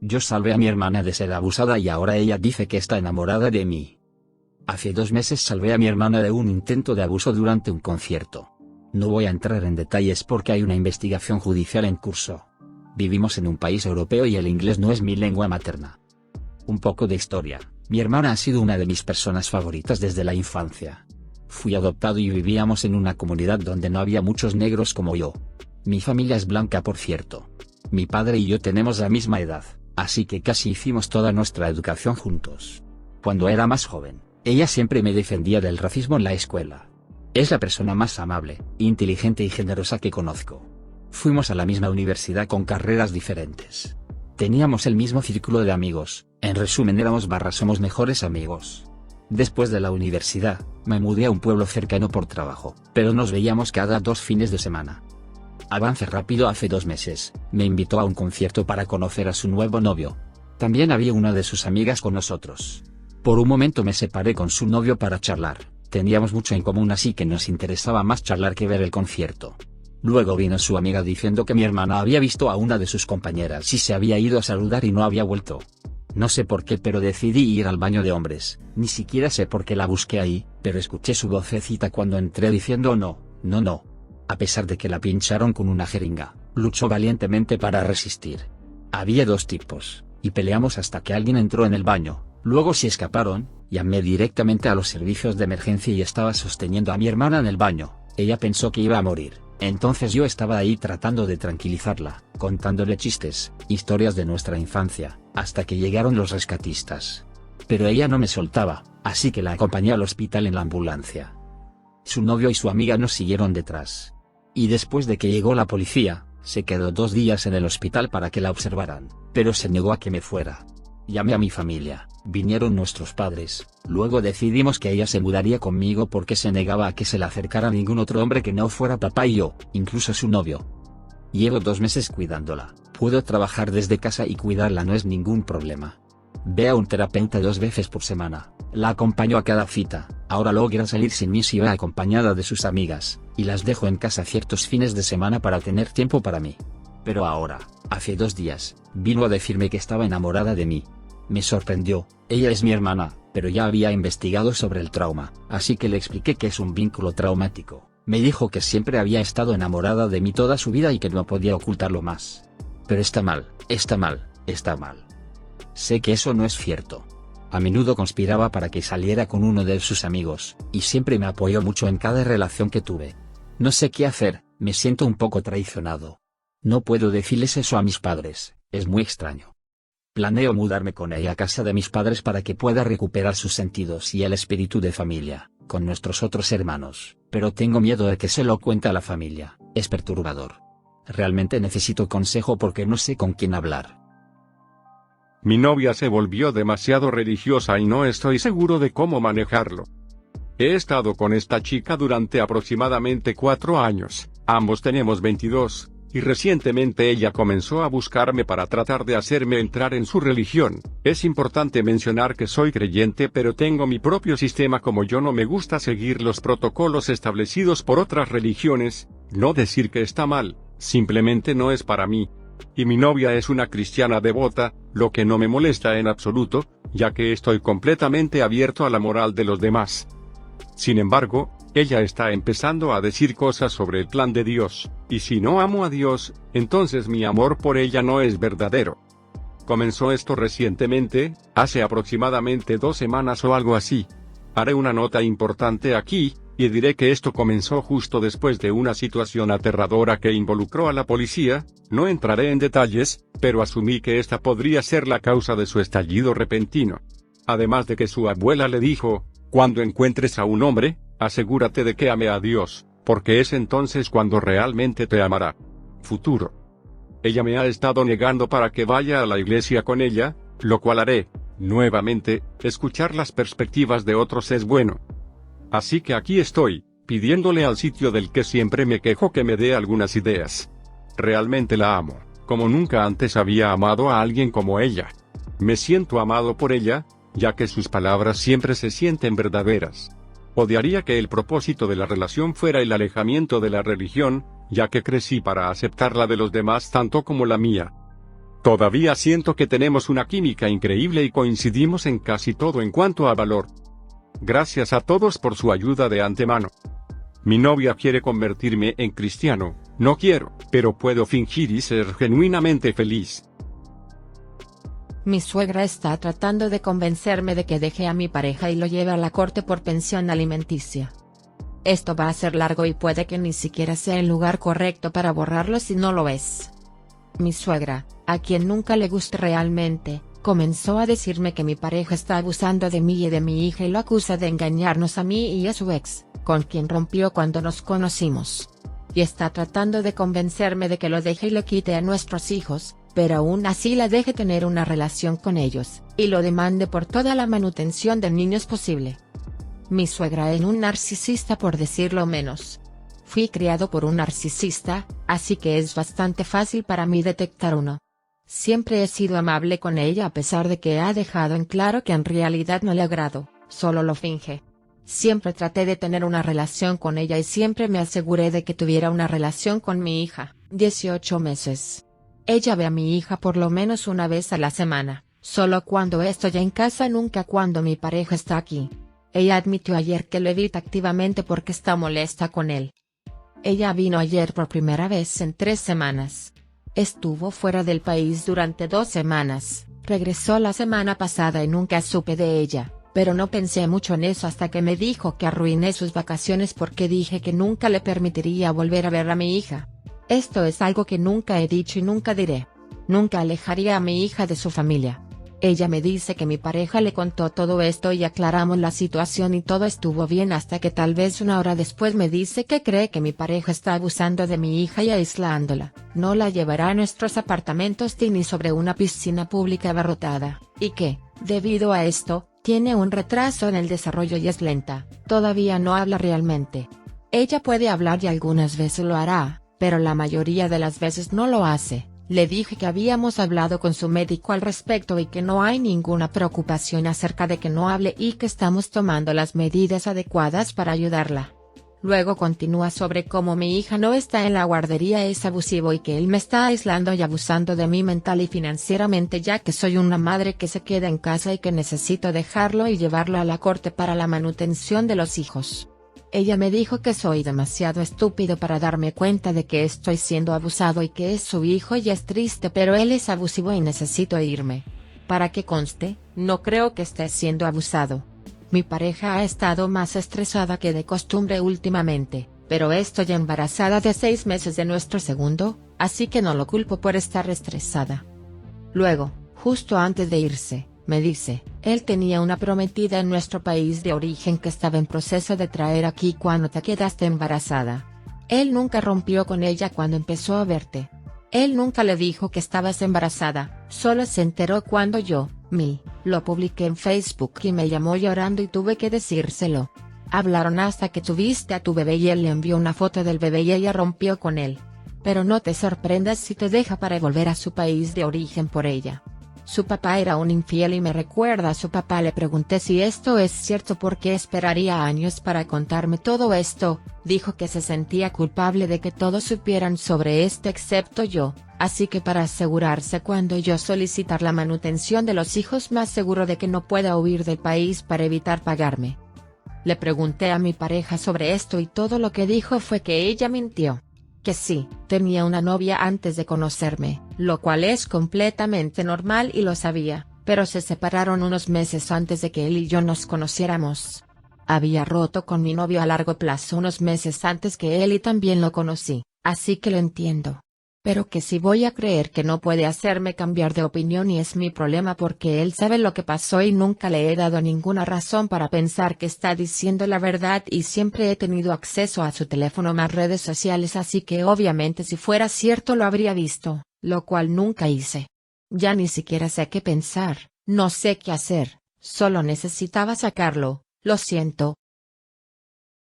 Yo salvé a mi hermana de ser abusada y ahora ella dice que está enamorada de mí. Hace 2 meses salvé a mi hermana de un intento de abuso durante un concierto. No voy a entrar en detalles porque hay una investigación judicial en curso. Vivimos en un país europeo y el inglés no es mi lengua materna. Un poco de historia. Mi hermana ha sido una de mis personas favoritas desde la infancia. Fui adoptado y vivíamos en una comunidad donde no había muchos negros como yo. Mi familia es blanca, por cierto. Mi padre y yo tenemos la misma edad, así que casi hicimos toda nuestra educación juntos. Cuando era más joven, ella siempre me defendía del racismo en la escuela. Es la persona más amable, inteligente y generosa que conozco. Fuimos a la misma universidad con carreras diferentes. Teníamos el mismo círculo de amigos, en resumen somos mejores amigos. Después de la universidad, me mudé a un pueblo cercano por trabajo, pero nos veíamos cada 2 fines de semana. Avance rápido. Hace 2 meses, me invitó a un concierto para conocer a su nuevo novio. También había una de sus amigas con nosotros. Por un momento me separé con su novio para charlar, teníamos mucho en común así que nos interesaba más charlar que ver el concierto. Luego vino su amiga diciendo que mi hermana había visto a una de sus compañeras y se había ido a saludar y no había vuelto. No sé por qué, pero decidí ir al baño de hombres, ni siquiera sé por qué la busqué ahí, pero escuché su vocecita cuando entré diciendo no. A pesar de que la pincharon con una jeringa, luchó valientemente para resistir. Había 2 tipos, y peleamos hasta que alguien entró en el baño, luego se escaparon, llamé directamente a los servicios de emergencia y estaba sosteniendo a mi hermana en el baño, ella pensó que iba a morir. Entonces yo estaba ahí tratando de tranquilizarla, contándole chistes, historias de nuestra infancia, hasta que llegaron los rescatistas. Pero ella no me soltaba, así que la acompañé al hospital en la ambulancia. Su novio y su amiga nos siguieron detrás. Y después de que llegó la policía, se quedó 2 días en el hospital para que la observaran, pero se negó a que me fuera. Llamé a mi familia, vinieron nuestros padres, luego decidimos que ella se mudaría conmigo porque se negaba a que se le acercara a ningún otro hombre que no fuera papá y yo, incluso su novio. Llevo 2 meses cuidándola, puedo trabajar desde casa y cuidarla no es ningún problema. Ve a un terapeuta 2 veces por semana, la acompaño a cada cita, ahora logra salir sin mí si va acompañada de sus amigas, y las dejo en casa ciertos fines de semana para tener tiempo para mí. Pero ahora, hace 2 días, vino a decirme que estaba enamorada de mí. Me sorprendió, ella es mi hermana, pero ya había investigado sobre el trauma, así que le expliqué que es un vínculo traumático. Me dijo que siempre había estado enamorada de mí toda su vida y que no podía ocultarlo más. Pero está mal. Sé que eso no es cierto. A menudo conspiraba para que saliera con uno de sus amigos, y siempre me apoyó mucho en cada relación que tuve. No sé qué hacer, me siento un poco traicionado. No puedo decirles eso a mis padres, es muy extraño. Planeo mudarme con ella a casa de mis padres para que pueda recuperar sus sentidos y el espíritu de familia, con nuestros otros hermanos, pero tengo miedo de que se lo cuente a la familia, es perturbador. Realmente necesito consejo porque no sé con quién hablar. Mi novia se volvió demasiado religiosa y no estoy seguro de cómo manejarlo. He estado con esta chica durante aproximadamente 4 años, ambos tenemos 22. Y recientemente ella comenzó a buscarme para tratar de hacerme entrar en su religión. Es importante mencionar que soy creyente pero tengo mi propio sistema como yo no me gusta seguir los protocolos establecidos por otras religiones, no decir que está mal, simplemente no es para mí. Y mi novia es una cristiana devota, lo que no me molesta en absoluto, ya que estoy completamente abierto a la moral de los demás. Sin embargo, ella está empezando a decir cosas sobre el plan de Dios, y si no amo a Dios, entonces mi amor por ella no es verdadero. Comenzó esto recientemente, hace aproximadamente 2 semanas o algo así. Haré una nota importante aquí, y diré que esto comenzó justo después de una situación aterradora que involucró a la policía, no entraré en detalles, pero asumí que esta podría ser la causa de su estallido repentino. Además de que su abuela le dijo, cuando encuentres a un hombre, asegúrate de que ame a Dios, porque es entonces cuando realmente te amará. Futuro. Ella me ha estado negando para que vaya a la iglesia con ella, lo cual haré. Nuevamente, escuchar las perspectivas de otros es bueno. Así que aquí estoy, pidiéndole al sitio del que siempre me quejo que me dé algunas ideas. Realmente la amo, como nunca antes había amado a alguien como ella. Me siento amado por ella, ya que sus palabras siempre se sienten verdaderas. Odiaría que el propósito de la relación fuera el alejamiento de la religión, ya que crecí para aceptar la de los demás tanto como la mía. Todavía siento que tenemos una química increíble y coincidimos en casi todo en cuanto a valor. Gracias a todos por su ayuda de antemano. Mi novia quiere convertirme en cristiano, no quiero, pero puedo fingir y ser genuinamente feliz. Mi suegra está tratando de convencerme de que deje a mi pareja y lo lleve a la corte por pensión alimenticia. Esto va a ser largo y puede que ni siquiera sea el lugar correcto para borrarlo si no lo es. Mi suegra, a quien nunca le guste realmente, comenzó a decirme que mi pareja está abusando de mí y de mi hija y lo acusa de engañarnos a mí y a su ex, con quien rompió cuando nos conocimos. Y está tratando de convencerme de que lo deje y le quite a nuestros hijos, pero aún así la deje tener una relación con ellos, y lo demande por toda la manutención de niños posible. Mi suegra es un narcisista por decirlo menos. Fui criado por un narcisista, así que es bastante fácil para mí detectar uno. Siempre he sido amable con ella a pesar de que ha dejado en claro que en realidad no le agrado, solo lo finge. Siempre traté de tener una relación con ella y siempre me aseguré de que tuviera una relación con mi hija, 18 meses. Ella ve a mi hija por lo menos una vez a la semana, solo cuando estoy en casa, nunca cuando mi pareja está aquí. Ella admitió ayer que lo evita activamente porque está molesta con él. Ella vino ayer por primera vez en 3 semanas. Estuvo fuera del país durante 2 semanas, regresó la semana pasada y nunca supe de ella, pero no pensé mucho en eso hasta que me dijo que arruiné sus vacaciones porque dije que nunca le permitiría volver a ver a mi hija. Esto es algo que nunca he dicho y nunca diré. Nunca alejaría a mi hija de su familia. Ella me dice que mi pareja le contó todo esto y aclaramos la situación y todo estuvo bien hasta que tal vez una hora después me dice que cree que mi pareja está abusando de mi hija y aislándola, no la llevará a nuestros apartamentos ni sobre una piscina pública abarrotada, y que, debido a esto, tiene un retraso en el desarrollo y es lenta, todavía no habla realmente. Ella puede hablar y algunas veces lo hará, pero la mayoría de las veces no lo hace. Le dije que habíamos hablado con su médico al respecto y que no hay ninguna preocupación acerca de que no hable y que estamos tomando las medidas adecuadas para ayudarla. Luego continúa sobre cómo mi hija no está en la guardería, es abusivo y que él me está aislando y abusando de mí mental y financieramente ya que soy una madre que se queda en casa y que necesito dejarlo y llevarlo a la corte para la manutención de los hijos. Ella me dijo que soy demasiado estúpido para darme cuenta de que estoy siendo abusado y que es su hijo y es triste, pero él es abusivo y necesito irme. Para que conste, no creo que esté siendo abusado. Mi pareja ha estado más estresada que de costumbre últimamente, pero estoy embarazada de 6 meses de nuestro segundo, así que no lo culpo por estar estresada. Luego, justo antes de irse, me dice, él tenía una prometida en nuestro país de origen que estaba en proceso de traer aquí cuando te quedaste embarazada. Él nunca rompió con ella cuando empezó a verte. Él nunca le dijo que estabas embarazada, solo se enteró cuando yo, lo publiqué en Facebook y me llamó llorando y tuve que decírselo. Hablaron hasta que tuviste a tu bebé y él le envió una foto del bebé y ella rompió con él. Pero no te sorprendas si te deja para volver a su país de origen por ella. Su papá era un infiel y me recuerda a su papá. Le pregunté si esto es cierto porque esperaría años para contarme todo esto. Dijo que se sentía culpable de que todos supieran sobre esto excepto yo, así que para asegurarse cuando yo solicitar la manutención de los hijos más seguro de que no pueda huir del país para evitar pagarme. Le pregunté a mi pareja sobre esto y todo lo que dijo fue que ella mintió. Que sí, tenía una novia antes de conocerme, lo cual es completamente normal y lo sabía, pero se separaron unos meses antes de que él y yo nos conociéramos. Había roto con mi novio a largo plazo unos meses antes que él y también lo conocí, así que lo entiendo. Pero que si voy a creer que no puede hacerme cambiar de opinión y es mi problema porque él sabe lo que pasó y nunca le he dado ninguna razón para pensar que está diciendo la verdad y siempre he tenido acceso a su teléfono más redes sociales, así que obviamente si fuera cierto lo habría visto, lo cual nunca hice. Ya ni siquiera sé qué pensar, no sé qué hacer, solo necesitaba sacarlo. Lo siento,